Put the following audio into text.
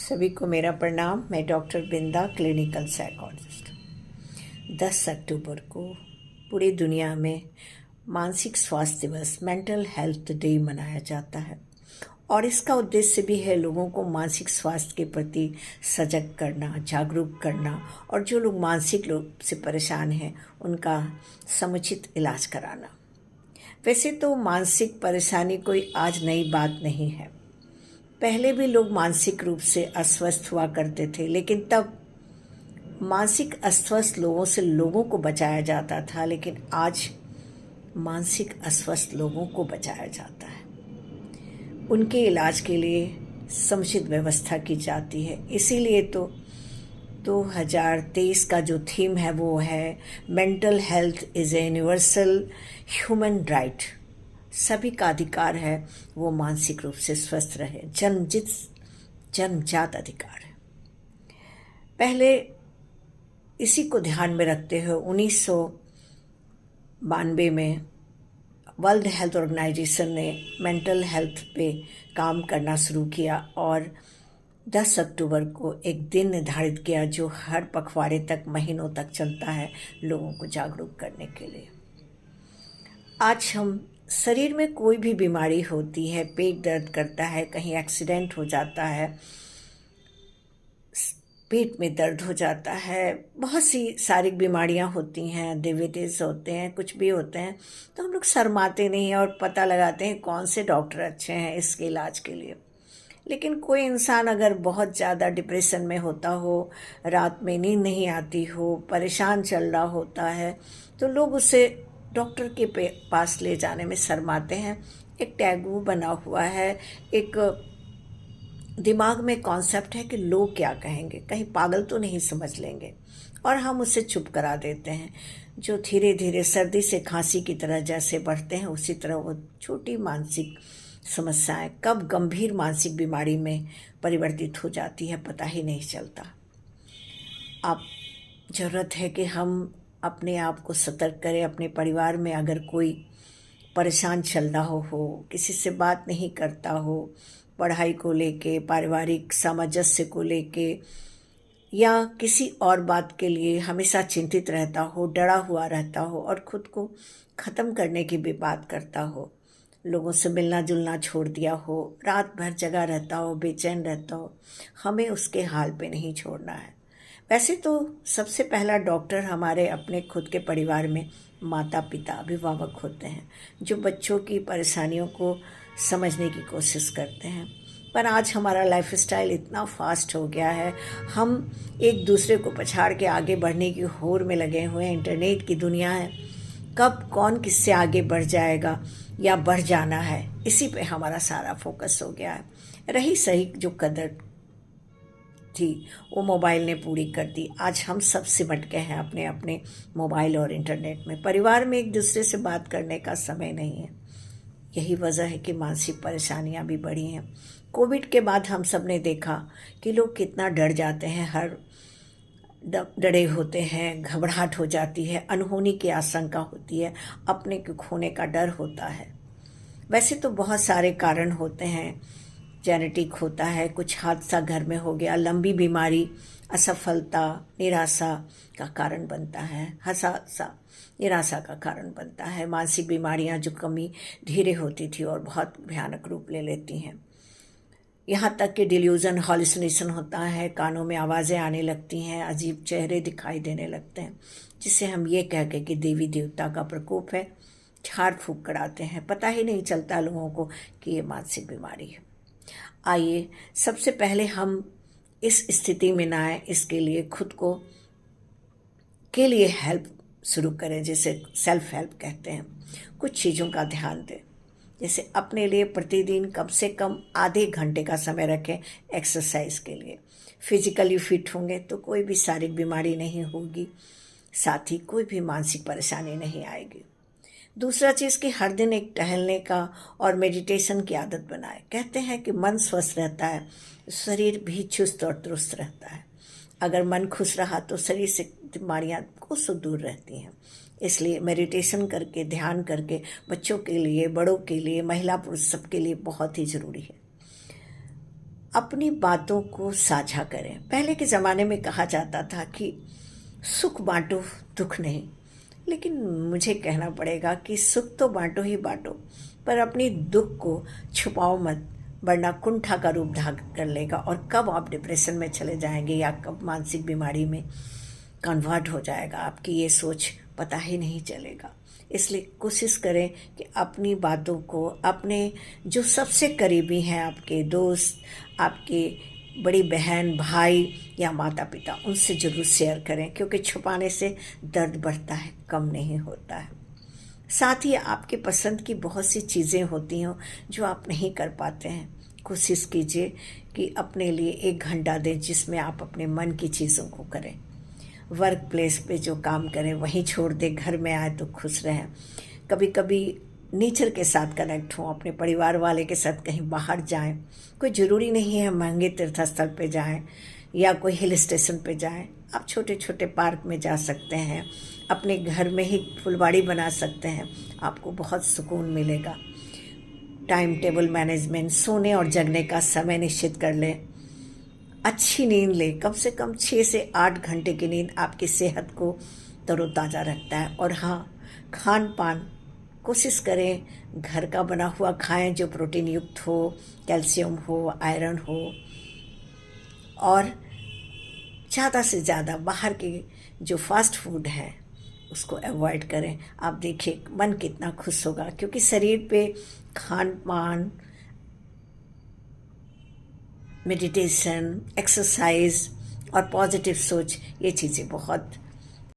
सभी को मेरा प्रणाम। मैं डॉक्टर बिंदा, क्लिनिकल साइकोलॉजिस्ट। 10 अक्टूबर को पूरी दुनिया में मानसिक स्वास्थ्य दिवस, मेंटल हेल्थ डे मनाया जाता है और इसका उद्देश्य भी है लोगों को मानसिक स्वास्थ्य के प्रति सजग करना, जागरूक करना और जो लोग मानसिक रूप से परेशान हैं उनका समुचित इलाज कराना। वैसे तो मानसिक परेशानी कोई आज नई बात नहीं है। पहले भी लोग मानसिक रूप से अस्वस्थ हुआ करते थे, लेकिन तब मानसिक अस्वस्थ लोगों से लोगों को बचाया जाता था, लेकिन आज मानसिक अस्वस्थ लोगों को बचाया जाता है। उनके इलाज के लिए समुचित व्यवस्था की जाती है। इसीलिए तो 2023 का जो थीम है वो है mental health is a universal human right. सभी का अधिकार है वो मानसिक रूप से स्वस्थ रहे, जन्मजात अधिकार है। पहले इसी को ध्यान में रखते हुए 1992 में वर्ल्ड हेल्थ ऑर्गेनाइजेशन ने मेंटल हेल्थ पे काम करना शुरू किया और 10 अक्टूबर को एक दिन निर्धारित किया जो हर पखवाड़े तक, महीनों तक चलता है, लोगों को जागरूक करने के लिए। आज हम शरीर में कोई भी बीमारी होती है, पेट दर्द करता है, कहीं एक्सीडेंट हो जाता है, पेट में दर्द हो जाता है, बहुत सी शारीरिक बीमारियां होती हैं, डायबिटीज़ होते हैं, कुछ भी होते हैं, तो हम लोग शर्माते नहीं हैं और पता लगाते हैं कौन से डॉक्टर अच्छे हैं इसके इलाज के लिए। लेकिन कोई इंसान अगर बहुत ज़्यादा डिप्रेशन में होता हो, रात में नींद नहीं आती हो, परेशान चल रहा होता है, तो लोग उसे डॉक्टर के पास ले जाने में शर्माते हैं। एक टैबू बना हुआ है, एक दिमाग में कॉन्सेप्ट है कि लोग क्या कहेंगे, कहीं पागल तो नहीं समझ लेंगे, और हम उसे चुप करा देते हैं। जो धीरे धीरे सर्दी से खांसी की तरह जैसे बढ़ते हैं, उसी तरह वो छोटी मानसिक समस्याएं कब गंभीर मानसिक बीमारी में परिवर्तित हो जाती है पता ही नहीं चलता। अब ज़रूरत है कि हम अपने आप को सतर्क करें। अपने परिवार में अगर कोई परेशान चल रहा हो, किसी से बात नहीं करता हो, पढ़ाई को लेके, पारिवारिक सामंजस्य को लेके या किसी और बात के लिए हमेशा चिंतित रहता हो, डरा हुआ रहता हो और खुद को ख़त्म करने की भी बात करता हो, लोगों से मिलना जुलना छोड़ दिया हो, रात भर जगा रहता हो, बेचैन रहता हो, हमें उसके हाल पे नहीं छोड़ना है। वैसे तो सबसे पहला डॉक्टर हमारे अपने खुद के परिवार में माता पिता, अभिभावक होते हैं, जो बच्चों की परेशानियों को समझने की कोशिश करते हैं। पर आज हमारा लाइफस्टाइल इतना फास्ट हो गया है, हम एक दूसरे को पछाड़ के आगे बढ़ने की होड़ में लगे हुए हैं। इंटरनेट की दुनिया है, कब कौन किससे आगे बढ़ जाएगा या बढ़ जाना है, इसी पे हमारा सारा फोकस हो गया है। रही सही जो कदर थी वो मोबाइल ने पूरी कर दी। आज हम सब सिमट गए हैं अपने अपने मोबाइल और इंटरनेट में। परिवार में एक दूसरे से बात करने का समय नहीं है। यही वजह है कि मानसिक परेशानियां भी बढ़ी हैं। कोविड के बाद हम सब ने देखा कि लोग कितना डर जाते हैं, हर डरे होते हैं, घबराहट हो जाती है, अनहोनी की आशंका होती है, अपने को खोने का डर होता है। वैसे तो बहुत सारे कारण होते हैं, जेनेटिक होता है, कुछ हादसा घर में हो गया, लंबी बीमारी, असफलता, निराशा का कारण बनता है, हताशा निराशा का कारण बनता है। मानसिक बीमारियां जो कमी धीरे होती थी और बहुत भयानक रूप ले लेती हैं। यहाँ तक कि डिल्यूजन, हॉल्यूसिनेशन होता है, कानों में आवाज़ें आने लगती हैं, अजीब चेहरे दिखाई देने लगते हैं, जिसे हम ये कह के कि देवी देवता का प्रकोप है, झाड़ फूँक कराते हैं। पता ही नहीं चलता लोगों को कि ये मानसिक बीमारी है। आइए सबसे पहले हम इस स्थिति में ना आए, इसके लिए खुद को के लिए हेल्प शुरू करें, जिसे सेल्फ हेल्प कहते हैं। कुछ चीज़ों का ध्यान दें, जैसे अपने लिए प्रतिदिन कम से कम आधे घंटे का समय रखें एक्सरसाइज के लिए। फिजिकली फिट होंगे तो कोई भी शारीरिक बीमारी नहीं होगी, साथ ही कोई भी मानसिक परेशानी नहीं आएगी। दूसरा चीज़ कि हर दिन एक टहलने का और मेडिटेशन की आदत बनाएं। कहते हैं कि मन स्वस्थ रहता है, शरीर भी चुस्त और दुरुस्त रहता है। अगर मन खुश रहा तो शरीर से बीमारियां कोसों दूर रहती हैं। इसलिए मेडिटेशन करके, ध्यान करके बच्चों के लिए, बड़ों के लिए, महिला पुरुष सबके लिए बहुत ही ज़रूरी है। अपनी बातों को साझा करें। पहले के ज़माने में कहा जाता था कि सुख बांटो, दुख नहीं। लेकिन मुझे कहना पड़ेगा कि सुख तो बांटो ही बांटो, पर अपनी दुख को छुपाओ मत, वरना कुंठा का रूप धारण कर लेगा और कब आप डिप्रेशन में चले जाएंगे या कब मानसिक बीमारी में कन्वर्ट हो जाएगा आपकी ये सोच पता ही नहीं चलेगा। इसलिए कोशिश करें कि अपनी बातों को अपने जो सबसे करीबी हैं, आपके दोस्त, आपके बड़ी बहन, भाई या माता पिता, उनसे ज़रूर शेयर करें, क्योंकि छुपाने से दर्द बढ़ता है, कम नहीं होता है। साथ ही आपके पसंद की बहुत सी चीज़ें होती हैं जो आप नहीं कर पाते हैं। कोशिश कीजिए कि अपने लिए 1 घंटा दें जिसमें आप अपने मन की चीज़ों को करें। वर्क प्लेस पे जो काम करें वहीं छोड़ दें, घर में आए तो खुश रहें। कभी कभी नेचर के साथ कनेक्ट हों, अपने परिवार वाले के साथ कहीं बाहर जाएं। कोई ज़रूरी नहीं है महंगे तीर्थस्थल पे जाएं या कोई हिल स्टेशन पे जाएं। आप छोटे छोटे पार्क में जा सकते हैं, अपने घर में ही फुलवाड़ी बना सकते हैं, आपको बहुत सुकून मिलेगा। टाइम टेबल मैनेजमेंट, सोने और जगने का समय निश्चित कर लें। अच्छी नींद लें, कम से कम 6 से 8 घंटे की नींद आपकी सेहत को तरोताज़ा रखता है। और हाँ, खान पान कोशिश करें घर का बना हुआ खाएं, जो प्रोटीन युक्त हो, कैल्शियम हो, आयरन हो। और ज़्यादा से ज़्यादा बाहर के जो फास्ट फूड है उसको अवॉइड करें। आप देखिए मन कितना खुश होगा, क्योंकि शरीर पे खान पान, मेडिटेशन, एक्सरसाइज और पॉजिटिव सोच, ये चीज़ें बहुत